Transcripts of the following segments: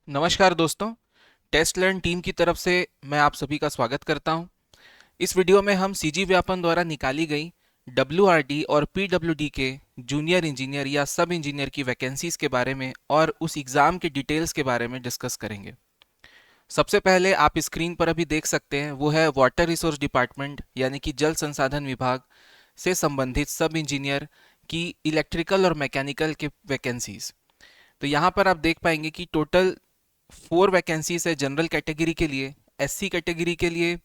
नमस्कार दोस्तों। Test learn team की तरफ से मैं आप सभी का स्वागत करता हूं। इस वीडियो में हम सीजी व्यापम द्वारा निकाली गई डब्ल्यूआरडी और पीडब्ल्यूडी के जूनियर इंजीनियर या सब इंजीनियर की वैकेंसीज के बारे में और उस एग्ज़ाम के डिटेल्स के बारे में डिस्कस करेंगे। सबसे पहले आप स्क्रीन पर अभी देख सकते हैं वो है वाटर रिसोर्स डिपार्टमेंट यानी कि जल संसाधन विभाग से संबंधित सब इंजीनियर की इलेक्ट्रिकल और मैकेनिकल के वैकेंसीज। तो यहाँ पर आप देख पाएंगे कि टोटल 4 वैकेंसीज है। जनरल कैटेगरी के लिए, एससी कैटेगरी के लिए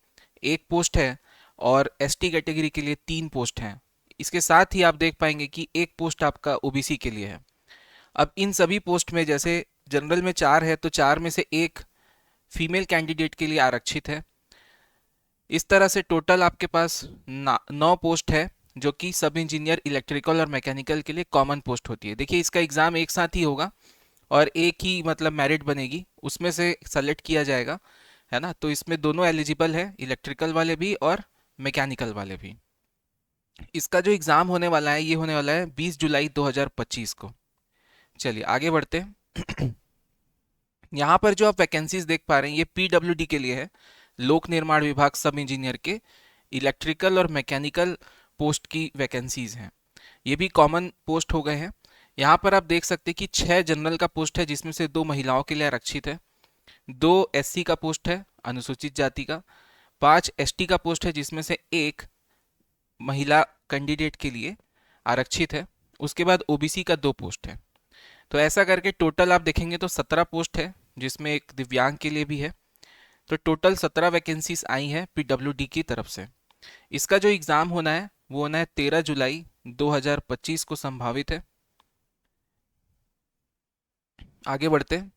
एक पोस्ट है और एसटी कैटेगरी के लिए 3 पोस्ट हैं। इसके साथ ही आप देख पाएंगे कि एक पोस्ट आपका ओबीसी के लिए है। अब इन सभी पोस्ट में जैसे जनरल में 4 है तो 4 में से एक फीमेल कैंडिडेट के लिए आरक्षित है। इस तरह से टोटल आपके पास 9 पोस्ट है जो कि सब इंजीनियर इलेक्ट्रिकल और मैकेनिकल के लिए कॉमन पोस्ट होती है। देखिए, इसका एग्ज़ाम एक साथ ही होगा और एक ही मतलब मेरिट बनेगी, उसमें से सेलेक्ट किया जाएगा, है ना। तो इसमें दोनों एलिजिबल है, इलेक्ट्रिकल वाले भी और मैकेनिकल वाले भी। इसका जो एग्ज़ाम होने वाला है ये होने वाला है 20 जुलाई 2025 को। चलिए आगे बढ़ते हैं। यहाँ पर जो आप वैकेंसीज देख पा रहे हैं ये पीडब्ल्यूडी के लिए है, लोक निर्माण विभाग सब इंजीनियर के इलेक्ट्रिकल और मैकेनिकल पोस्ट की वैकेंसीज हैं। ये भी कॉमन पोस्ट हो गए हैं। यहाँ पर आप देख सकते हैं कि 6 जनरल का पोस्ट है जिसमें से 2 महिलाओं के लिए आरक्षित है, 2 एससी का पोस्ट है अनुसूचित जाति का, 5 एसटी का पोस्ट है जिसमें से एक महिला कैंडिडेट के लिए आरक्षित है, उसके बाद ओबीसी का 2 पोस्ट है। तो ऐसा करके टोटल आप देखेंगे तो 17 पोस्ट है जिसमें एक दिव्यांग के लिए भी है। तो टोटल 17 वैकेंसीज आई हैं पीडब्ल्यूडी की तरफ से। इसका जो एग्ज़ाम होना है वो होना है 13 जुलाई 2025 को संभावित है। आगे बढ़ते हैं।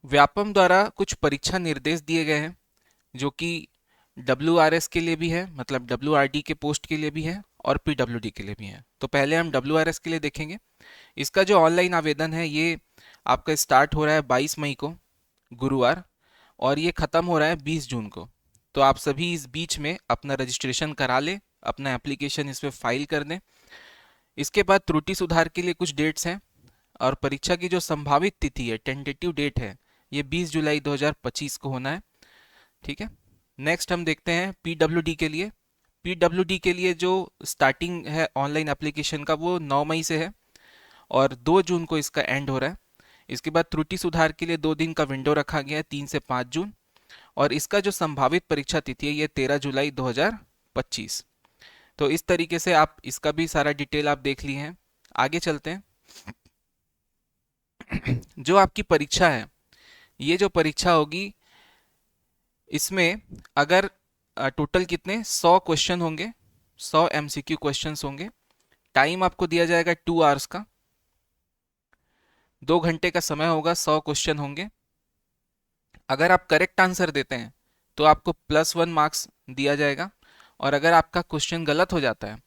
व्यापम द्वारा कुछ परीक्षा निर्देश दिए गए हैं जो कि डब्ल्यूआरएस के लिए भी है, मतलब डब्ल्यूआरडी के पोस्ट के लिए भी है और पीडब्ल्यूडी के लिए भी है। तो पहले हम डब्ल्यूआरएस के लिए देखेंगे। इसका जो ऑनलाइन आवेदन है ये आपका स्टार्ट हो रहा है 22 मई को, गुरुवार, और ये ख़त्म हो रहा है 20 जून को। तो आप सभी इस बीच में अपना रजिस्ट्रेशन करा लें, अपना एप्लीकेशन इस पर फाइल कर दें। इसके बाद त्रुटि सुधार के लिए कुछ डेट्स हैं और परीक्षा की जो संभावित तिथि है, टेंटेटिव डेट है, ये 20 जुलाई 2025 को होना है। ठीक है। नेक्स्ट हम देखते हैं पीडब्ल्यूडी के लिए। पीडब्ल्यूडी के लिए जो स्टार्टिंग है ऑनलाइन एप्लीकेशन का वो 9 मई से है और 2 जून को इसका एंड हो रहा है। इसके बाद त्रुटि सुधार के लिए 2 दिन का विंडो रखा गया है, 3 से 5 जून, और इसका जो संभावित परीक्षा तिथि है ये 13 जुलाई 2025। तो इस तरीके से आप इसका भी सारा डिटेल आप देख लिए हैं। आगे चलते हैं। जो आपकी परीक्षा है, ये जो परीक्षा होगी इसमें अगर टोटल कितने 100 क्वेश्चन होंगे, 100 एमसीक्यू क्वेश्चंस होंगे। टाइम आपको दिया जाएगा 2 आवर्स का, 2 घंटे का समय होगा, 100 क्वेश्चन होंगे। अगर आप करेक्ट आंसर देते हैं तो आपको +1 मार्क्स दिया जाएगा और अगर आपका क्वेश्चन गलत हो जाता है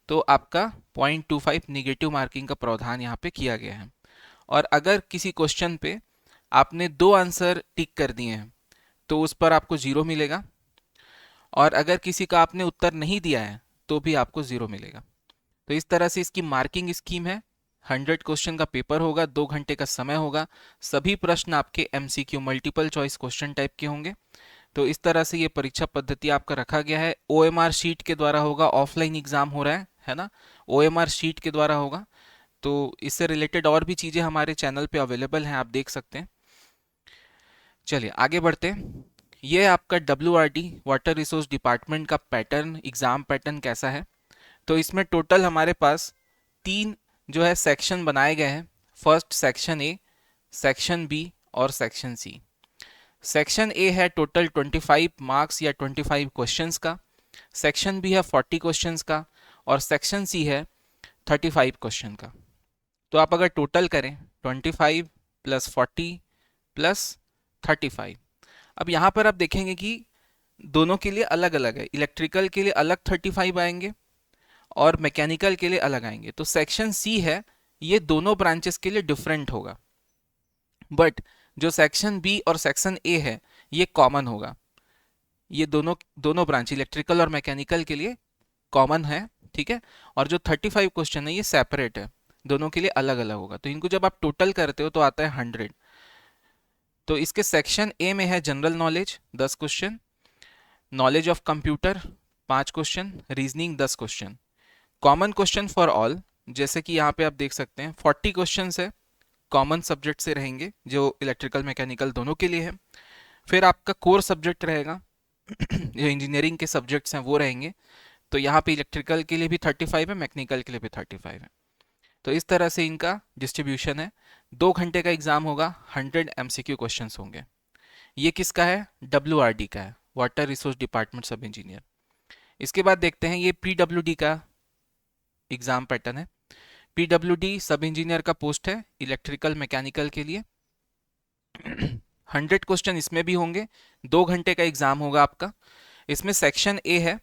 तो आपका 0.25 निगेटिव मार्किंग का प्रावधान यहाँ पे किया गया है। और अगर किसी क्वेश्चन पे आपने 2 आंसर टिक कर दिए हैं तो उस पर आपको 0 मिलेगा, और अगर किसी का आपने उत्तर नहीं दिया है तो भी आपको 0 मिलेगा। तो इस तरह से इसकी मार्किंग स्कीम है। 100 क्वेश्चन का पेपर होगा, 2 घंटे का समय होगा, सभी प्रश्न आपके MCQ multiple choice question type के होंगे। तो इस तरह से ये परीक्षा पद्धति आपका रखा गया है। ओएमआर शीट के द्वारा होगा, ऑफलाइन एग्जाम हो रहा है ना, ओएमआर शीट के द्वारा होगा। तो इससे रिलेटेड और भी चीज़ें हमारे चैनल पे अवेलेबल हैं, आप देख सकते हैं। चलिए आगे बढ़ते हैं। ये आपका डब्ल्यूआरडी वाटर रिसोर्स डिपार्टमेंट का पैटर्न, एग्ज़ाम पैटर्न कैसा है। तो इसमें टोटल हमारे पास 3 जो है सेक्शन बनाए गए हैं। First section A, section B और सेक्शन सी। सेक्शन ए है टोटल 25 मार्क्स या 25 क्वेश्चंस का, सेक्शन बी है 40 क्वेश्चंस का और सेक्शन सी है 35 क्वेश्चन का। तो आप अगर टोटल करें 25 + 40 + 35। अब यहाँ पर आप देखेंगे कि दोनों के लिए अलग अलग है। इलेक्ट्रिकल के लिए अलग 35 आएंगे और मैकेनिकल के लिए अलग आएंगे। तो सेक्शन सी है ये दोनों ब्रांचेस के लिए डिफरेंट होगा, बट जो सेक्शन बी और सेक्शन ए है ये कॉमन होगा। ये दोनों दोनों ब्रांच इलेक्ट्रिकल और मैकेनिकल के लिए कॉमन है, ठीक है। और जो 35 क्वेश्चन है ये सेपरेट है, दोनों के लिए अलग अलग होगा। तो इनको जब आप टोटल करते हो तो आता है 100। तो इसके सेक्शन ए में है general knowledge 10 question, knowledge of computer 5 question, reasoning 10 question, common question for all, जैसे कि यहाँ पे आप देख सकते हैं 40 क्वेश्चन है, कॉमन सब्जेक्ट से रहेंगे जो इलेक्ट्रिकल मैकेनिकल दोनों के लिए है। फिर आपका कोर सब्जेक्ट रहेगा जो इंजीनियरिंग के सब्जेक्ट्स हैं वो रहेंगे, तो यहाँ पे इलेक्ट्रिकल के लिए भी 35 है, मैकेनिकल के लिए भी 35 है। तो इस तरह से इनका डिस्ट्रीब्यूशन है। 2 घंटे का एग्जाम होगा, 100 MCQ क्वेश्चंस होंगे। ये किसका है? WRD का है, वाटर रिसोर्स डिपार्टमेंट सब इंजीनियर। इसके बाद देखते हैं ये PWD का एग्जाम पैटर्न है। PWD सब इंजीनियर का पोस्ट है इलेक्ट्रिकल मैकेनिकल के लिए। 100 क्वेश्चन इसमें भी होंगे, 2 घंटे का एग्जाम होगा आपका। इसमें सेक्शन ए है,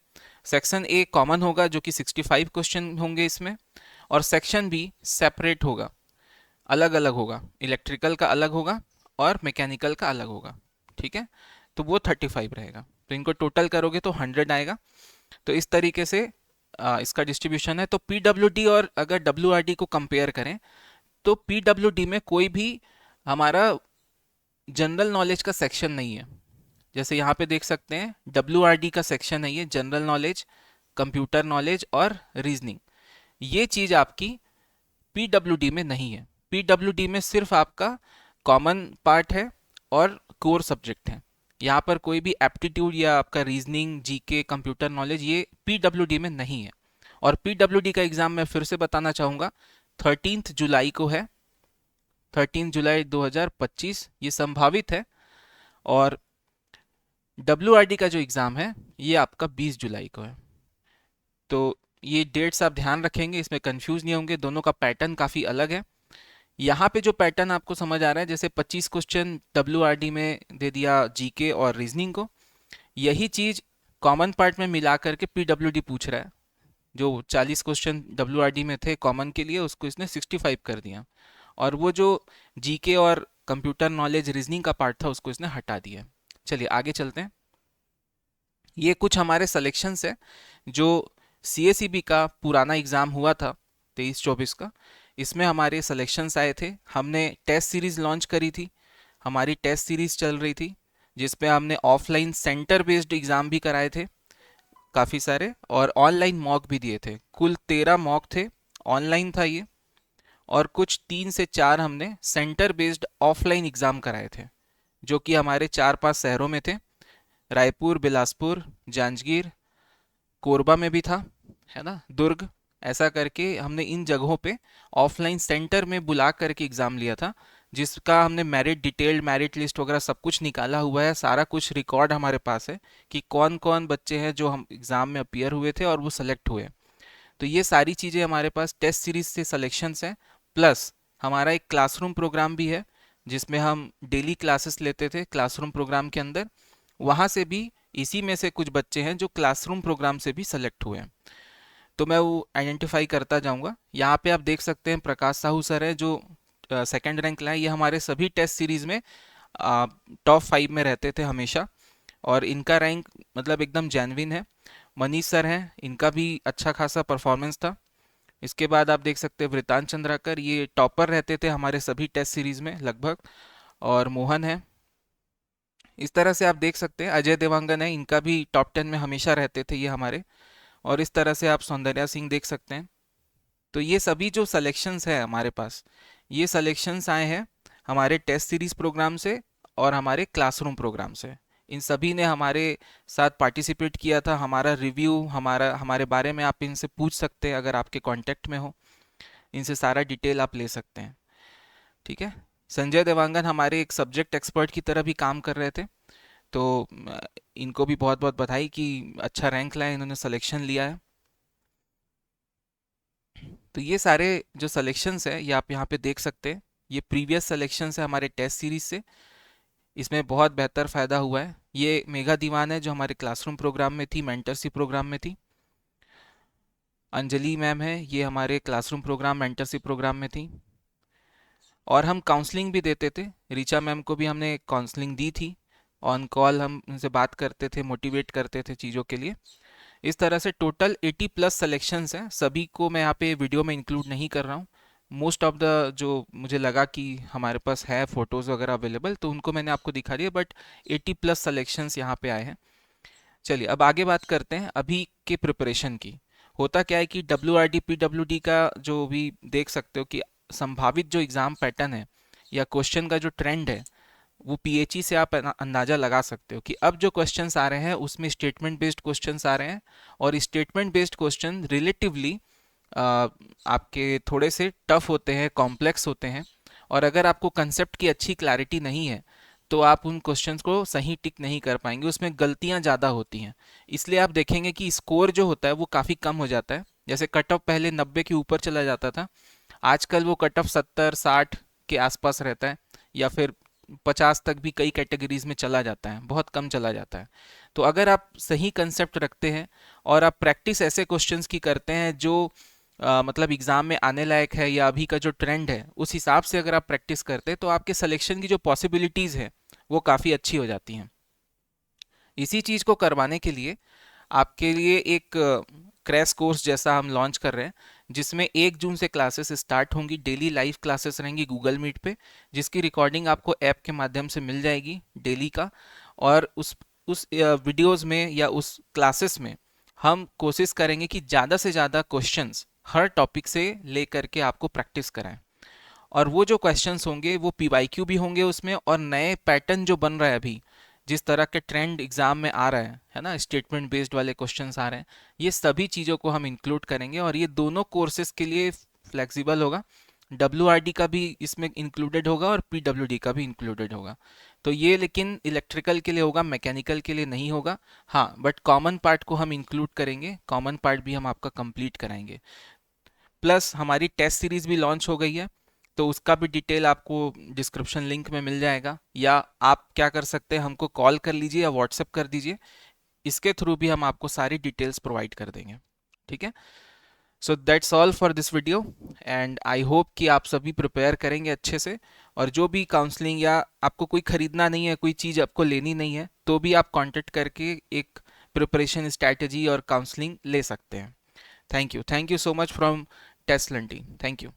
सेक्शन ए कॉमन होगा जो कि 65 क्वेश्चन होंगे इसमें, और सेक्शन बी सेपरेट होगा, अलग अलग होगा, इलेक्ट्रिकल का अलग होगा और मैकेनिकल का अलग होगा, ठीक है। तो वो 35 रहेगा, तो इनको टोटल करोगे तो 100 आएगा। तो इस तरीके से इसका डिस्ट्रीब्यूशन है। तो PWD और अगर WRD को कंपेयर करें तो PWD में कोई भी हमारा जनरल नॉलेज का सेक्शन नहीं है। जैसे यहाँ पे देख सकते हैं WRD का सेक्शन है ये जनरल नॉलेज, कंप्यूटर नॉलेज और रीजनिंग। ये चीज़ आपकी PWD में नहीं है। PWD में सिर्फ आपका कॉमन पार्ट है और कोर सब्जेक्ट है। यहाँ पर कोई भी एप्टीट्यूड या आपका रीजनिंग, जीके, कंप्यूटर नॉलेज ये PWD में नहीं है। और PWD का एग्ज़ाम मैं फिर से बताना चाहूँगा 13 जुलाई को है, 13 जुलाई 2025 ये संभावित है। और WRD का जो एग्ज़ाम है ये आपका 20 जुलाई को है। तो ये डेट्स आप ध्यान रखेंगे, इसमें कंफ्यूज नहीं होंगे, दोनों का पैटर्न काफ़ी अलग है। यहाँ पे जो पैटर्न आपको समझ आ रहा है, जैसे 25 क्वेश्चन WRD में दे दिया जीके और रीजनिंग को, यही चीज़ कॉमन पार्ट में मिला करके PWD पूछ रहा है। जो 40 क्वेश्चन WRD में थे कॉमन के लिए, उसको इसने 65 कर दिया, और वो जो जीके और कंप्यूटर नॉलेज रीजनिंग का पार्ट था उसको इसने हटा दिया। चलिए आगे चलते हैं। ये कुछ हमारे सिलेक्शंस है जो CACB का पुराना एग्ज़ाम हुआ था 23-24 का, इसमें हमारे सिलेक्शंस आए थे। हमने टेस्ट सीरीज़ लॉन्च करी थी, हमारी टेस्ट सीरीज़ चल रही थी जिसपे हमने ऑफलाइन सेंटर बेस्ड एग्ज़ाम भी कराए थे काफ़ी सारे, और ऑनलाइन मॉक भी दिए थे। कुल 13 मॉक थे, ऑनलाइन था ये, और कुछ 3 से 4 हमने सेंटर बेस्ड ऑफलाइन एग्ज़ाम कराए थे जो कि हमारे 4-5 शहरों में थे, रायपुर, बिलासपुर, जांजगीर, कोरबा में भी था, है ना, दुर्ग। ऐसा करके हमने इन जगहों पे ऑफलाइन सेंटर में बुला करके एग्ज़ाम लिया था, जिसका हमने मेरिट, डिटेल्ड मेरिट लिस्ट वगैरह सब कुछ निकाला हुआ है। सारा कुछ रिकॉर्ड हमारे पास है कि कौन कौन बच्चे हैं जो हम एग्ज़ाम में अपीयर हुए थे और वो सेलेक्ट हुए। तो ये सारी चीज़ें हमारे पास टेस्ट सीरीज से सिलेक्शंस हैं, प्लस हमारा एक क्लासरूम प्रोग्राम भी है जिसमें हम डेली क्लासेस लेते थे क्लासरूम प्रोग्राम के अंदर। वहाँ से भी इसी में से कुछ बच्चे हैं जो क्लासरूम प्रोग्राम से भी सेलेक्ट हुए हैं, तो मैं वो आइडेंटिफाई करता जाऊंगा। यहाँ पे आप देख सकते हैं प्रकाश साहू सर है जो सेकंड रैंक लाए। ये हमारे सभी टेस्ट सीरीज में टॉप 5 में रहते थे हमेशा, और इनका रैंक मतलब एकदम जेन्युइन है। मनीष सर हैं, इनका भी अच्छा खासा परफॉर्मेंस था। इसके बाद आप देख सकते हैं वृतांत चंद्राकर, ये टॉपर रहते थे हमारे सभी टेस्ट सीरीज में लगभग, और मोहन है। इस तरह से आप देख सकते हैं अजय देवांगन है, इनका भी टॉप 10 में हमेशा रहते थे ये हमारे। और इस तरह से आप सौंदर्या सिंह देख सकते हैं। तो ये सभी जो सलेक्शंस है हमारे पास, ये सलेक्शंस आए हैं हमारे टेस्ट सीरीज प्रोग्राम से और हमारे क्लासरूम प्रोग्राम से। इन सभी ने हमारे साथ पार्टिसिपेट किया था। हमारा रिव्यू, हमारे बारे में आप इनसे पूछ सकते हैं अगर आपके कांटेक्ट में हो, इनसे सारा डिटेल आप ले सकते हैं, ठीक है। संजय देवांगन हमारे एक सब्जेक्ट एक्सपर्ट की तरह भी काम कर रहे थे, तो इनको भी बहुत बहुत बधाई कि अच्छा रैंक लाए, इन्होंने सिलेक्शन लिया है। तो ये सारे जो सिलेक्शंस है ये आप यहाँ पे देख सकते हैं, ये प्रीवियस सिलेक्शंस है हमारे टेस्ट सीरीज से, इसमें बहुत बेहतर फ़ायदा हुआ है। ये मेघा दीवान है जो हमारे क्लासरूम प्रोग्राम में थी, मेंटरशिप प्रोग्राम में थी। अंजलि मैम है, ये हमारे क्लासरूम प्रोग्राम, मेंटरशिप प्रोग्राम में थी। और हम काउंसलिंग भी देते थे, ऋचा मैम को भी हमने काउंसलिंग दी थी, ऑन कॉल हम उनसे बात करते थे, मोटिवेट करते थे चीज़ों के लिए। इस तरह से टोटल 80+ सिलेक्शंस हैं, सभी को मैं यहाँ पे वीडियो में इंक्लूड नहीं कर रहा हूँ, मोस्ट ऑफ द जो मुझे लगा कि हमारे पास है फ़ोटोज़ वगैरह अवेलेबल, तो उनको मैंने आपको दिखा दिया, बट 80 प्लस सेलेक्शंस यहाँ पे आए हैं। चलिए अब आगे बात करते हैं अभी के प्रिपरेशन की। होता क्या है कि W R D P W D का जो भी देख सकते हो कि संभावित जो एग्ज़ाम पैटर्न है या क्वेश्चन का जो ट्रेंड है, वो पीएचई से आप अंदाज़ा लगा सकते हो कि अब जो क्वेश्चंस आ रहे हैं उसमें स्टेटमेंट बेस्ड क्वेश्चंस आ रहे हैं, और स्टेटमेंट बेस्ड क्वेश्चन रिलेटिवली आपके थोड़े से टफ होते हैं, कॉम्प्लेक्स होते हैं, और अगर आपको कंसेप्ट की अच्छी क्लैरिटी नहीं है तो आप उन क्वेश्चंस को सही टिक नहीं कर पाएंगे, उसमें गलतियां ज़्यादा होती हैं। इसलिए आप देखेंगे कि स्कोर जो होता है वो काफ़ी कम हो जाता है। जैसे कट ऑफ पहले 90 के ऊपर चला जाता था, आजकल वो कट ऑफ 70-60 के आसपास रहता है, या फिर 50 तक भी कई कैटेगरीज में चला जाता है, बहुत कम चला जाता है। तो अगर आप सही कंसेप्ट रखते हैं और आप प्रैक्टिस ऐसे क्वेश्चंस की करते हैं जो मतलब एग्ज़ाम में आने लायक है या अभी का जो ट्रेंड है उस हिसाब से अगर आप प्रैक्टिस करते हैं, तो आपके सिलेक्शन की जो पॉसिबिलिटीज़ है वो काफ़ी अच्छी हो जाती हैं। इसी चीज़ को करवाने के लिए आपके लिए एक क्रैश कोर्स जैसा हम लॉन्च कर रहे हैं, जिसमें 1 जून से क्लासेस स्टार्ट होंगी, डेली लाइव क्लासेस रहेंगी गूगल मीट पे, जिसकी रिकॉर्डिंग आपको ऐप के माध्यम से मिल जाएगी डेली का। और उस वीडियोस में या उस क्लासेस में हम कोशिश करेंगे कि ज़्यादा से ज़्यादा क्वेश्चंस हर टॉपिक से ले करके आपको प्रैक्टिस कराएं। और वो जो क्वेश्चंस होंगे वो पीवाईक्यू भी होंगे उसमें, और नए पैटर्न जो बन रहा है अभी, जिस तरह के ट्रेंड एग्जाम में आ रहा है ना, स्टेटमेंट बेस्ड वाले क्वेश्चंस आ रहे हैं, ये सभी चीज़ों को हम इंक्लूड करेंगे, और ये दोनों कोर्सेज के लिए फ्लेक्सिबल होगा। डब्ल्यू का भी इसमें इंक्लूडेड होगा और पी का भी इंक्लूडेड होगा। तो ये लेकिन इलेक्ट्रिकल के लिए होगा, मैकेनिकल के लिए नहीं होगा। हाँ, बट कॉमन पार्ट को हम इंक्लूड करेंगे, कॉमन पार्ट भी हम आपका कंप्लीट कराएंगे। प्लस हमारी टेस्ट सीरीज भी लॉन्च हो गई है, तो उसका भी डिटेल आपको डिस्क्रिप्शन लिंक में मिल जाएगा, या आप क्या कर सकते हैं, हमको कॉल कर लीजिए या व्हाट्सएप कर दीजिए, इसके थ्रू भी हम आपको सारी डिटेल्स प्रोवाइड कर देंगे। ठीक है, so that's all for this video, and I hope कि आप सभी प्रिपेयर करेंगे अच्छे से, और जो भी काउंसलिंग या आपको कोई खरीदना नहीं है, कोई चीज़ आपको लेनी नहीं है, तो भी आप कांटेक्ट करके एक प्रिपरेशन स्ट्रैटेजी और काउंसलिंग ले सकते हैं। Thank you so much from test learning. Thank you.